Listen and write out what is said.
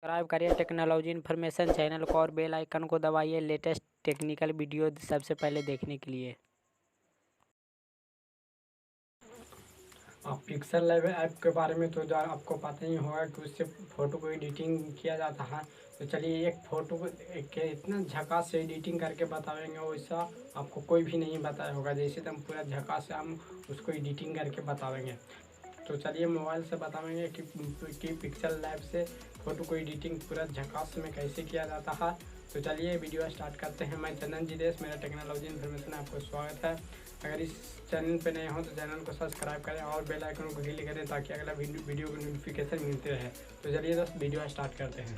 सब्सक्राइब करिए technology information channel को और बेल आइकन को दबाइए लेटेस्ट टेक्निकल वीडियो सबसे पहले देखने के लिए। पिक्सल लैब ऐप के बारे में तो आपको पता ही होगा कि उससे फ़ोटो को एडिटिंग किया जाता है। तो चलिए एक फ़ोटो को इतना झकास से एडिटिंग करके बताएंगे, वैसा आपको कोई भी नहीं बताया होगा। जैसे तो हम पूरा झकास से हम उसको एडिटिंग करके बताएंगे। तो चलिए मोबाइल से बताएंगे कि पिक्सल लैब से फ़ोटो को एडिटिंग पूरा झकास में कैसे किया जाता है। तो चलिए वीडियो स्टार्ट करते हैं। मैं चंदन चितेश, मेरा टेक्नोलॉजी इन्फॉर्मेशन आपको स्वागत है। अगर इस चैनल पे नए हो तो चैनल को सब्सक्राइब करें और बेल आइकन को क्लिक करें ताकि अगला वीडियो को नोटिफिकेशन मिलते रहे। तो चलिए दोस्त वीडियो स्टार्ट करते हैं।